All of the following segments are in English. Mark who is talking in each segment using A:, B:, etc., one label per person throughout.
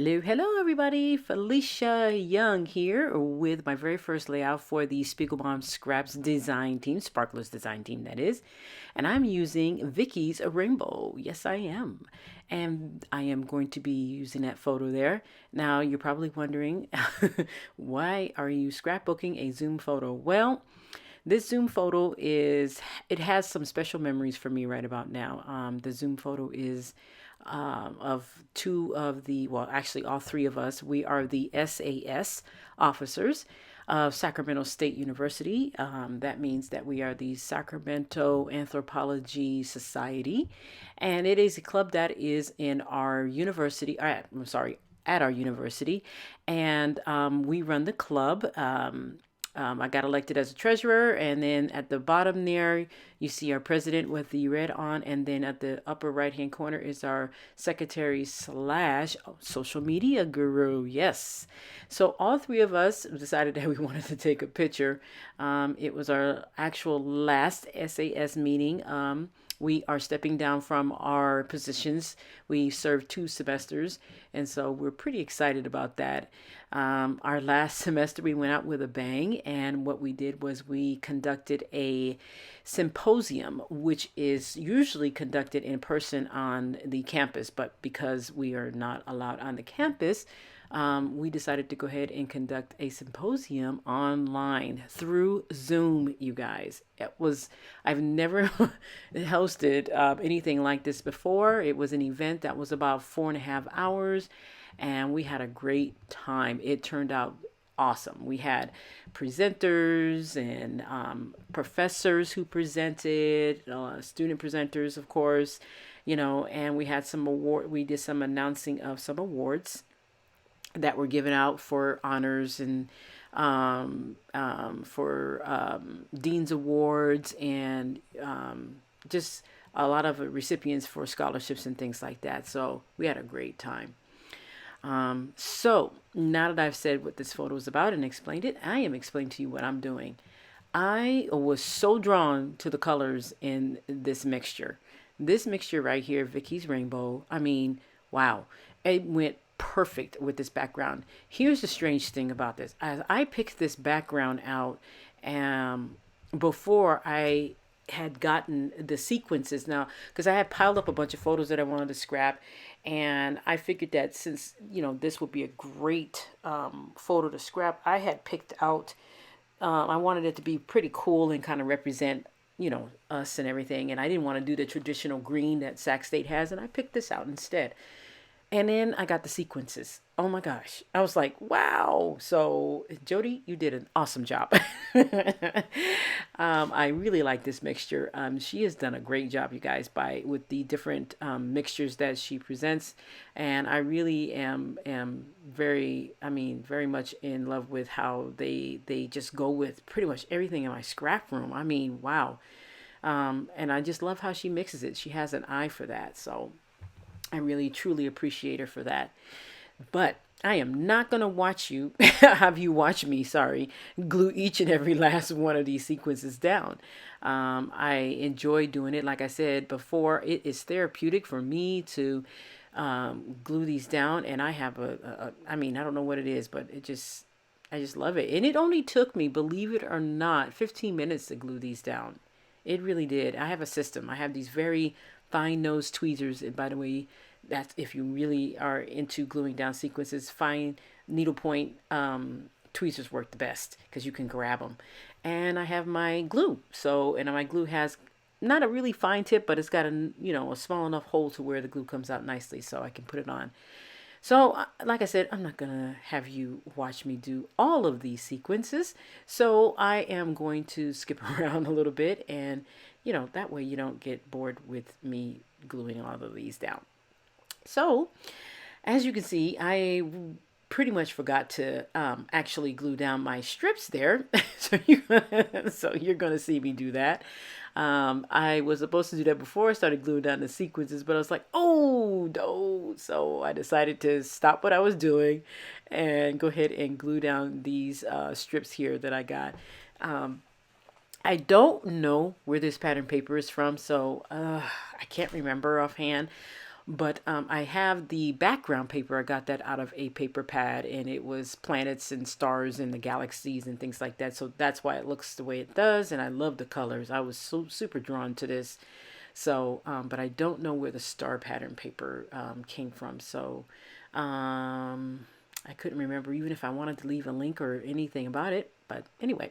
A: Hello, hello, everybody. Felicia Young here with my very first layout for the Spiegelbaum Scraps design team, Sparklers design team, that is. And I'm using Vicky's Rainbow. Yes, I am. And I am going to be using that photo there. Now, you're probably wondering, why are you scrapbooking a Zoom photo? Well, this Zoom photo it has some special memories for me right about now. The Zoom photo is of two of well, actually, all three of us. We are the SAS officers of Sacramento State University. That means that we are the Sacramento Anthropology Society, and it is a club that is in our university. I'm sorry, at our university, and we run the club. I got elected as a treasurer, and then at the bottom there, you see our president with the red on, and then at the upper right-hand corner is our secretary slash social media guru. Yes. So all three of us decided that we wanted to take a picture. It was our actual last SAS meeting. We are stepping down from our positions. We served 2 semesters, and so we're pretty excited about that. Our last semester, we went out with a bang, and what we did was we conducted a symposium, which is usually conducted in person on the campus, but because we are not allowed on the campus, we decided to go ahead and conduct a symposium online through Zoom, you guys. I've never hosted anything like this before. It was an event that was about 4.5 hours, and we had a great time. It turned out awesome. We had presenters and professors who presented, student presenters, of course, and we had we did some announcing of some awards that were given out for honors and for Dean's Awards and just a lot of recipients for scholarships and things like that. So we had a great time. So now that I've said what this photo is about and explained it, I am explaining to you what I'm doing. I was so drawn to the colors in this mixture. This mixture right here, Vicky's Rainbow, I mean, wow. It went perfect with this background. Here's the strange thing about this. As I picked this background out before I had gotten the sequences now, because I had piled up a bunch of photos that I wanted to scrap, and I figured that since this would be a great photo to scrap, I had picked out I wanted it to be pretty cool and kind of represent us and everything, and I didn't want to do the traditional green that Sac State has, and I picked this out instead. And then I got the sequences. Oh my gosh. I was like, wow. So, Jody, you did an awesome job. I really like this mixture. She has done a great job, you guys, with the different mixtures that she presents. And I really am very much in love with how they just go with pretty much everything in my scrap room. I mean, wow. And I just love how she mixes it. She has an eye for that. So I really truly appreciate her for that. But I am not going to have you watch me, sorry, glue each and every last one of these sequences down. I enjoy doing it. Like I said before, it is therapeutic for me to glue these down. And I have I don't know what it is, but I just love it. And it only took me, believe it or not, 15 minutes to glue these down. It really did. I have a system. I have these very fine nose tweezers. And by the way, that's if you really are into gluing down sequences, fine needlepoint tweezers work the best because you can grab them. And I have my glue. And my glue has not a really fine tip, but it's got a small enough hole to where the glue comes out nicely, so I can put it on. So, like I said, I'm not going to have you watch me do all of these sequences. So I am going to skip around a little bit, and, that way you don't get bored with me gluing all of these down. So, as you can see, I pretty much forgot to actually glue down my strips there. So you're going to see me do that. I was supposed to do that before I started gluing down the sequences, but I was like, oh, no. So I decided to stop what I was doing and go ahead and glue down these strips here that I got. I don't know where this pattern paper is from, so I can't remember offhand. But I have the background paper. I got that out of a paper pad, and it was planets and stars and the galaxies and things like that. So that's why it looks the way it does. And I love the colors. I was so super drawn to this. So, but I don't know where the star pattern paper came from. So, I couldn't remember even if I wanted to leave a link or anything about it. But anyway,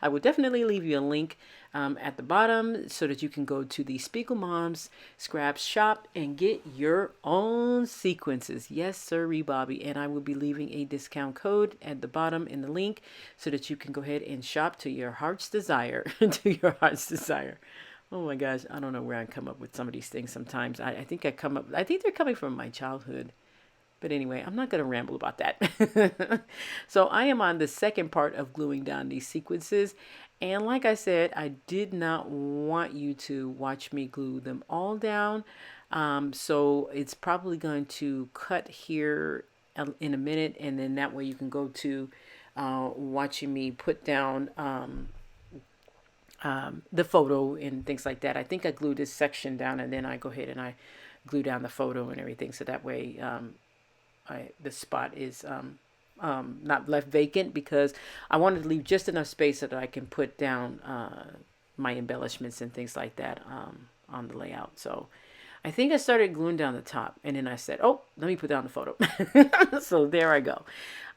A: I will definitely leave you a link at the bottom so that you can go to the Spiegel Moms Scraps shop and get your own sequences. Yes, sir, Bobby. And I will be leaving a discount code at the bottom in the link so that you can go ahead and shop to your heart's desire. To your heart's desire. Oh my gosh, I don't know where I come up with some of these things sometimes. I think I think they're coming from my childhood. But anyway, I'm not going to ramble about that. So I am on the second part of gluing down these sequences. And like I said, I did not want you to watch me glue them all down. So it's probably going to cut here in a minute. And then that way you can go to watching me put down the photo and things like that. I think I glued this section down and then I go ahead and I glue down the photo and everything. So that way the spot is not left vacant because I wanted to leave just enough space so that I can put down my embellishments and things like that on the layout. So I think I started gluing down the top and then I said, oh, let me put down the photo. So there I go.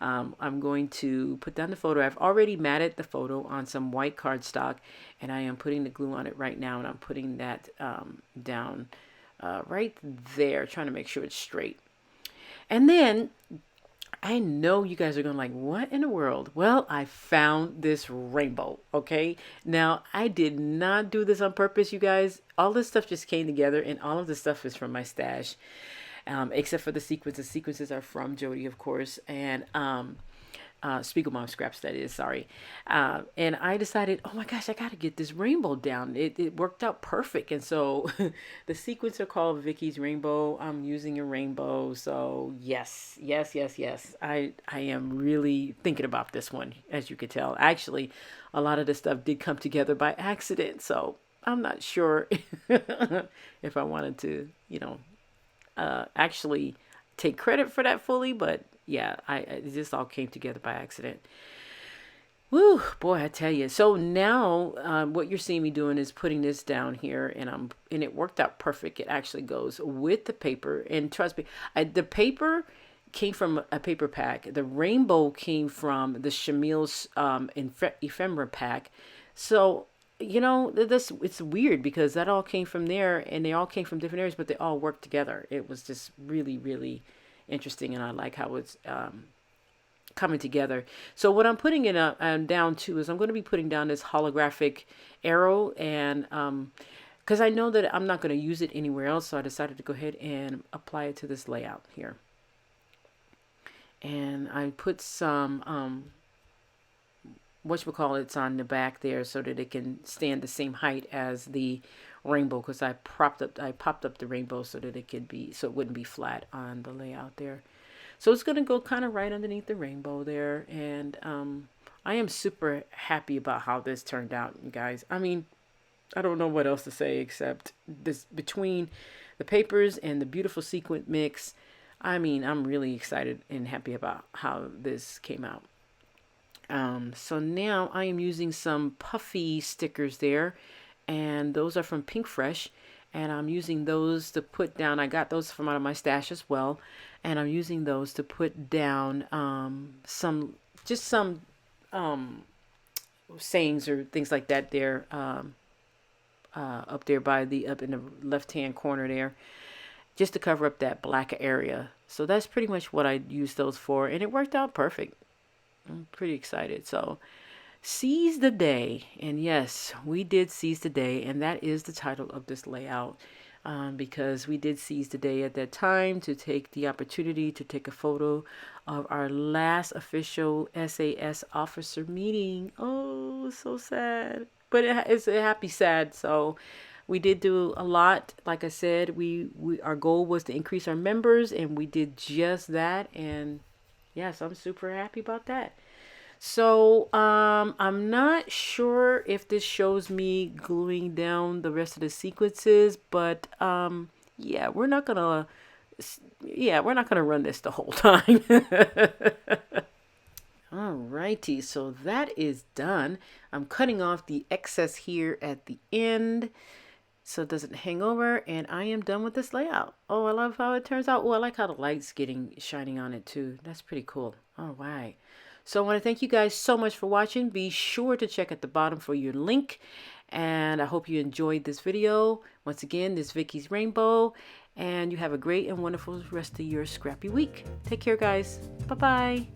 A: I'm going to put down the photo. I've already matted the photo on some white cardstock and I am putting the glue on it right now. And I'm putting that down right there, trying to make sure it's straight. And then I know you guys are going like, what in the world? Well, I found this rainbow. Okay. Now, I did not do this on purpose, you guys. All this stuff just came together and all of this stuff is from my stash, except for the sequences. Sequences are from Jody, of course. And Spiegel Mom Scraps, that is, sorry. And I decided, oh my gosh, I got to get this rainbow down. It worked out perfect. And so the sequence are called Vicky's Rainbow. I'm using a rainbow. So yes. I am really thinking about this one, as you can tell. Actually, a lot of this stuff did come together by accident. So I'm not sure if I wanted to, actually take credit for that fully, but yeah, it just all came together by accident. Woo, boy, I tell you. So now, what you're seeing me doing is putting this down here, and it worked out perfect. It actually goes with the paper, and trust me, the paper came from a paper pack. The rainbow came from the Chamille's ephemera pack. So this it's weird because that all came from there, and they all came from different areas, but they all worked together. It was just really, really interesting, and I like how it's coming together. So what I'm putting it down to is I'm going to be putting down this holographic arrow, and because I know that I'm not going to use it anywhere else, so I decided to go ahead and apply it to this layout here. And I put some whatchamacallits on the back there so that it can stand the same height as the rainbow, because I popped up the rainbow so that it wouldn't be flat on the layout there. So it's going to go kind of right underneath the rainbow there. And I am super happy about how this turned out, you guys. I mean, I don't know what else to say except this, between the papers and the beautiful sequin mix. I mean, I'm really excited and happy about how this came out. So now I am using some puffy stickers there, and those are from Pink Fresh, and I'm using those to put down. I got those from out of my stash as well, and I'm using those to put down some sayings or things like that there, up there up in the left hand corner there, just to cover up that black area. So that's pretty much what I used those for, and it worked out perfect. I'm pretty excited. So seize the day. And yes, we did seize the day. And that is the title of this layout, because we did seize the day at that time to take the opportunity to take a photo of our last official SAS officer meeting. Oh, so sad. But it's a happy sad. So we did do a lot. Like I said, our goal was to increase our members, and we did just that. And yes, I'm super happy about that. So, I'm not sure if this shows me gluing down the rest of the sequences, but Yeah, we're not gonna run this the whole time. Alrighty, so that is done. I'm cutting off the excess here at the end so it doesn't hang over, and I am done with this layout. Oh, I love how it turns out. Oh, I like how the light's shining on it too. That's pretty cool. All right. So I want to thank you guys so much for watching. Be sure to check at the bottom for your link. And I hope you enjoyed this video. Once again, this is Vicky's Rainbow. And you have a great and wonderful rest of your scrappy week. Take care, guys. Bye-bye.